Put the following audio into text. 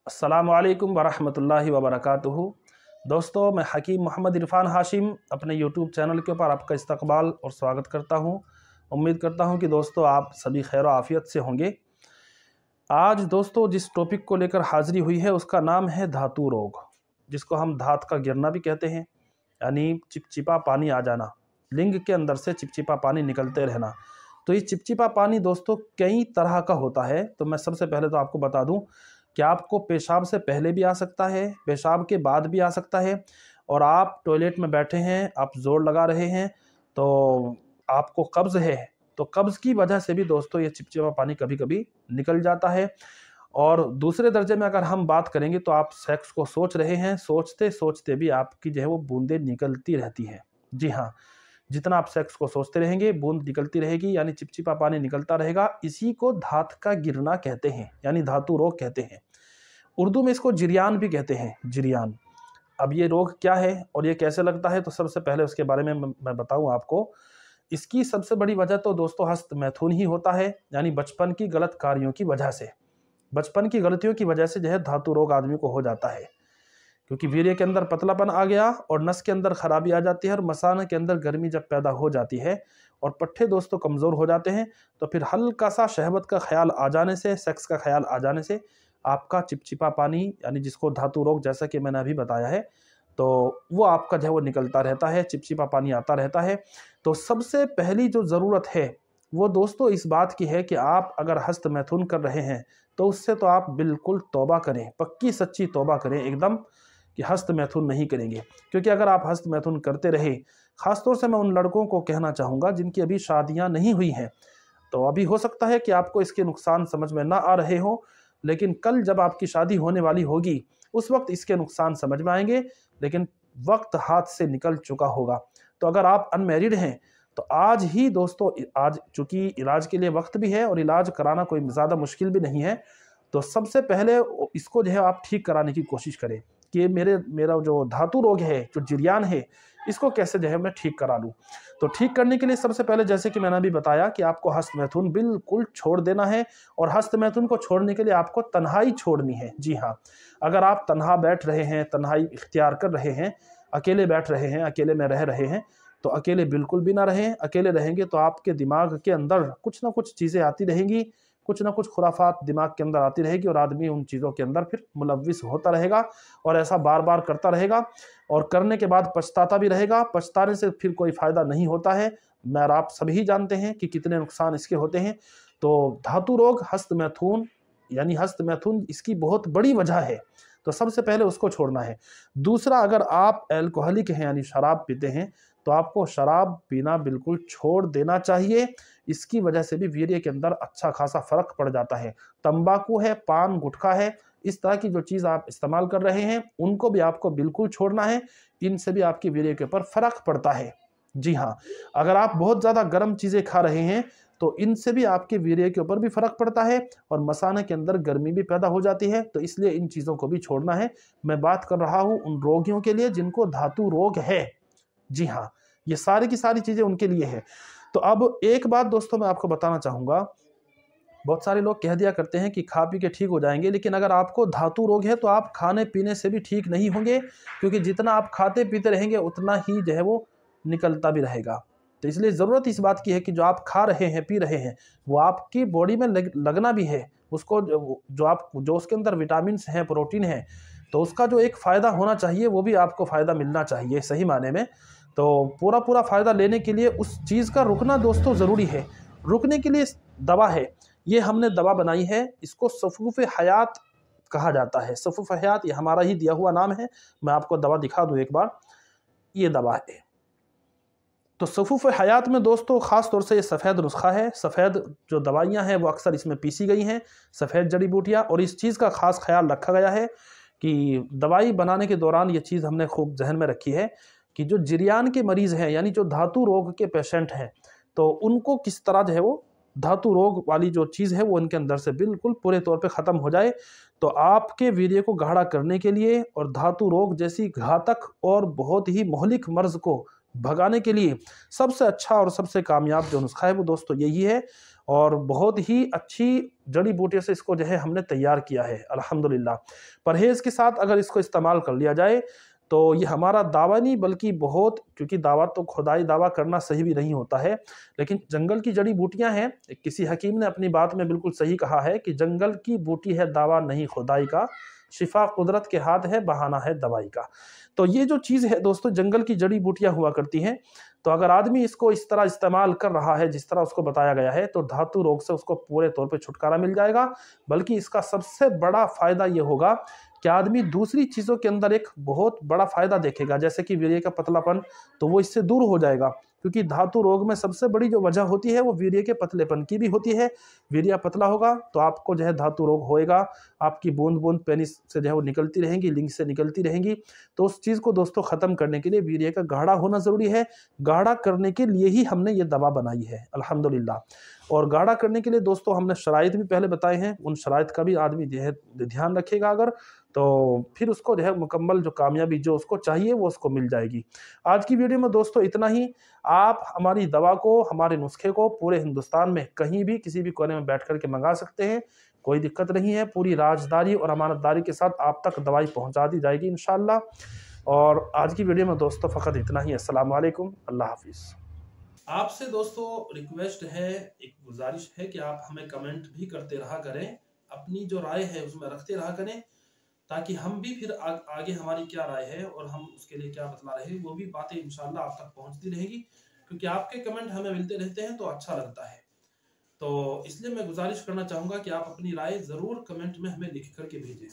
अस्सलामुअलैकुम वरहमतुल्लाहि वबरकातुहू। दोस्तों, मैं हकीम मोहम्मद इरफान हाशिम अपने यूट्यूब चैनल के ऊपर आपका इस्तकबाल और स्वागत करता हूं। उम्मीद करता हूं कि दोस्तों आप सभी खैर आफियत से होंगे। आज दोस्तों जिस टॉपिक को लेकर हाज़िरी हुई है उसका नाम है धातु रोग, जिसको हम धात का गिरना भी कहते हैं, यानी चिपचिपा पानी आ जाना, लिंग के अंदर से चिपचिपा पानी निकलते रहना। तो ये चिपचिपा पानी दोस्तों कई तरह का होता है। तो मैं सबसे पहले तो आपको बता दूं कि आपको पेशाब से पहले भी आ सकता है, पेशाब के बाद भी आ सकता है, और आप टॉयलेट में बैठे हैं, आप जोर लगा रहे हैं तो आपको कब्ज़ है, तो कब्ज़ की वजह से भी दोस्तों ये चिपचिपा पानी कभी कभी निकल जाता है। और दूसरे दर्जे में अगर हम बात करेंगे तो आप सेक्स को सोच रहे हैं, सोचते सोचते भी आपकी जो है वो बूंदें निकलती रहती हैं। जी हाँ, जितना आप सेक्स को सोचते रहेंगे बूंद निकलती रहेगी, यानी चिपचिपा पानी निकलता रहेगा। इसी को धात का गिरना कहते हैं, यानी धातु रोग कहते हैं। उर्दू में इसको जिरियान भी कहते हैं, जिरियान। अब ये रोग क्या है और ये कैसे लगता है, तो सबसे पहले उसके बारे में मैं बताऊं आपको। इसकी सबसे बड़ी वजह तो दोस्तों हस्त मैथुन ही होता है, यानी बचपन की गलत कार्यों की वजह से, बचपन की गलतियों की वजह से जो है धातु रोग आदमी को हो जाता है। क्योंकि वीर्य के अंदर पतलापन आ गया और नस के अंदर खराबी आ जाती है और मसाना के अंदर गर्मी जब पैदा हो जाती है और पट्टे दोस्तों कमज़ोर हो जाते हैं, तो फिर हल्का सा शहवत का ख्याल आ जाने से, सेक्स का ख्याल आ जाने से आपका चिपचिपा पानी, यानी जिसको धातु रोग जैसा कि मैंने अभी बताया है, तो वो आपका जो है वो निकलता रहता है, चिपचिपा पानी आता रहता है। तो सबसे पहली जो ज़रूरत है वो दोस्तों इस बात की है कि आप अगर हस्त मैथुन कर रहे हैं तो उससे तो आप बिल्कुल तौबा करें, पक्की सच्ची तौबा करें एकदम, कि हस्त मैथुन नहीं करेंगे। क्योंकि अगर आप हस्त मैथुन करते रहे, ख़ासतौर से मैं उन लड़कों को कहना चाहूँगा जिनकी अभी शादियाँ नहीं हुई हैं, तो अभी हो सकता है कि आपको इसके नुकसान समझ में ना आ रहे हों, लेकिन कल जब आपकी शादी होने वाली होगी उस वक्त इसके नुकसान समझ में आएंगे, लेकिन वक्त हाथ से निकल चुका होगा। तो अगर आप अनमैरिड हैं तो आज ही दोस्तों, आज चूँकि इलाज के लिए वक्त भी है और इलाज कराना कोई ज़्यादा मुश्किल भी नहीं है, तो सबसे पहले इसको जो है आप ठीक कराने की कोशिश करें कि मेरा जो धातु रोग है, जो जिरियान है, इसको कैसे जो है मैं ठीक करा लूँ। तो ठीक करने के लिए सबसे पहले जैसे कि मैंने अभी बताया कि आपको हस्त मैथुन बिल्कुल छोड़ देना है, और हस्त मैथुन को छोड़ने के लिए आपको तन्हाई छोड़नी है। जी हाँ, अगर आप तन्हा बैठ रहे हैं, तन्हाई इख्तियार कर रहे हैं, अकेले बैठ रहे हैं, अकेले में रह रहे हैं, तो अकेले बिल्कुल भी ना रहें। अकेले रहेंगे तो आपके दिमाग के अंदर कुछ ना कुछ चीज़ें आती रहेंगी, कुछ ना कुछ खुराफात दिमाग के अंदर आती रहेगी और आदमी उन चीज़ों के अंदर फिर मुलव्विस होता रहेगा और ऐसा बार बार करता रहेगा, और करने के बाद पछताता भी रहेगा। पछताने से फिर कोई फ़ायदा नहीं होता है। मैं और आप सभी जानते हैं कि कितने नुकसान इसके होते हैं। तो धातु रोग, हस्त मैथुन, यानी हस्त मैथुन इसकी बहुत बड़ी वजह है, तो सबसे पहले उसको छोड़ना है। दूसरा, अगर आप अल्कोहलिक हैं यानी शराब पीते हैं, तो आपको शराब पीना बिल्कुल छोड़ देना चाहिए। इसकी वजह से भी वीर्य के अंदर अच्छा खासा फ़र्क पड़ जाता है। तंबाकू है, पान गुटखा है, इस तरह की जो चीज़ आप इस्तेमाल कर रहे हैं उनको भी आपको बिल्कुल छोड़ना है। इनसे भी आपकी वीर्य के ऊपर फ़र्क पड़ता है। जी हाँ, अगर आप बहुत ज़्यादा गर्म चीज़ें खा रहे हैं तो इनसे भी आपके वीर्य के ऊपर भी फ़र्क पड़ता है और मसाने के अंदर गर्मी भी पैदा हो जाती है। तो इसलिए इन चीज़ों को भी छोड़ना है। मैं बात कर रहा हूँ उन रोगियों के लिए जिनको धातु रोग है। जी हाँ, ये सारी की सारी चीज़ें उनके लिए है। तो अब एक बात दोस्तों मैं आपको बताना चाहूँगा, बहुत सारे लोग कह दिया करते हैं कि खा पी के ठीक हो जाएंगे, लेकिन अगर आपको धातु रोग है तो आप खाने पीने से भी ठीक नहीं होंगे, क्योंकि जितना आप खाते पीते रहेंगे उतना ही जो है वो निकलता भी रहेगा। तो इसलिए ज़रूरत इस बात की है कि जो आप खा रहे हैं, पी रहे हैं, वो आपकी बॉडी में लगना भी है। उसको जो उसके अंदर विटामिन्स हैं, प्रोटीन है, तो उसका जो एक फ़ायदा होना चाहिए वो भी आपको फ़ायदा मिलना चाहिए सही माने में। तो पूरा फ़ायदा लेने के लिए उस चीज़ का रुकना दोस्तों ज़रूरी है। रुकने के लिए दवा है, ये हमने दवा बनाई है, इसको सफ़ूफ़े हयात कहा जाता है। सफ़ूफ़े हयात ये हमारा ही दिया हुआ नाम है। मैं आपको दवा दिखा दूँ एक बार, ये दवा है। तो सफ़ूफ़े हयात में दोस्तों ख़ास तौर से ये सफ़ेद नुस्खा है। सफ़ेद जो दवाइयाँ हैं वो अक्सर इसमें पीसी गई हैं, सफ़ेद जड़ी बूटियाँ, और इस चीज़ का ख़ास ख्याल रखा गया है कि दवाई बनाने के दौरान ये चीज़ हमने खूब जहन में रखी है कि जो जिरियान के मरीज़ हैं, यानी जो धातु रोग के पेशेंट हैं, तो उनको किस तरह जो है वो धातु रोग वाली जो चीज़ है वो उनके अंदर से बिल्कुल पूरे तौर पे ख़त्म हो जाए। तो आपके वीर्य को गाढ़ा करने के लिए और धातु रोग जैसी घातक और बहुत ही मोहलिक मर्ज़ को भगाने के लिए सबसे अच्छा और सबसे कामयाब जो नुस्खा है वो दोस्तों यही है। और बहुत ही अच्छी जड़ी बूटियों से इसको जो है हमने तैयार किया है अल्हम्दुलिल्लाह। परहेज़ के साथ अगर इसको इस्तेमाल कर लिया जाए तो ये हमारा दावा नहीं बल्कि बहुत, क्योंकि दावा तो खुदाई दावा करना सही भी नहीं होता है, लेकिन जंगल की जड़ी बूटियां हैं। किसी हकीम ने अपनी बात में बिल्कुल सही कहा है कि जंगल की बूटी है दावा नहीं खुदाई का, शिफा कुदरत के हाथ है बहाना है दवाई का। तो ये जो चीज़ है दोस्तों, जंगल की जड़ी बूटियां हुआ करती हैं। तो अगर आदमी इसको इस तरह इस्तेमाल कर रहा है जिस तरह उसको बताया गया है तो धातु रोग से उसको पूरे तौर पे छुटकारा मिल जाएगा। बल्कि इसका सबसे बड़ा फायदा ये होगा कि आदमी दूसरी चीज़ों के अंदर एक बहुत बड़ा फायदा देखेगा, जैसे कि वीर्य का पतलापन, तो वो इससे दूर हो जाएगा। क्योंकि धातु रोग में सबसे बड़ी जो वजह होती है वो वीर्य के पतलेपन की भी होती है। वीर्य पतला होगा तो आपको जो है धातु रोग होएगा, आपकी बूंद बूंद पेनिस से जो है वो निकलती रहेंगी, लिंग से निकलती रहेंगी। तो उस चीज़ को दोस्तों ख़त्म करने के लिए वीर्य का गाढ़ा होना ज़रूरी है। गाढ़ा करने के लिए ही हमने ये दवा बनाई है अल्हम्दुलिल्लाह। और गाढ़ा करने के लिए दोस्तों हमने शराइत भी पहले बताए हैं, उन शराइत का भी आदमी जो है ध्यान रखेगा अगर, तो फिर उसको जो है मुकम्मल जो कामयाबी जो उसको चाहिए वो उसको मिल जाएगी। आज की वीडियो में दोस्तों इतना ही। आप हमारी दवा को, हमारे नुस्खे को पूरे हिंदुस्तान में कहीं भी किसी भी कोने में बैठ कर के मंगा सकते हैं, कोई दिक्कत नहीं है। पूरी राजदारी और अमानतदारी के साथ आप तक दवाई पहुंचा दी जाएगी इंशाअल्लाह। और आज की वीडियो में दोस्तों फ़कत इतना ही। अस्सलाम वालेकुम, अल्लाह हाफिज़। आपसे दोस्तों रिक्वेस्ट है, एक गुजारिश है कि आप हमें कमेंट भी करते रहा करें, अपनी जो राय है उसमें रखते रहा करें, ताकि हम भी फिर आगे हमारी क्या राय है और हम उसके लिए क्या बतला रहे हैं वो भी बातें इंशाल्लाह आप तक पहुंचती रहेगी। क्योंकि आपके कमेंट हमें मिलते रहते हैं तो अच्छा लगता है। तो इसलिए मैं गुजारिश करना चाहूँगा कि आप अपनी राय ज़रूर कमेंट में हमें लिख करके भेजें।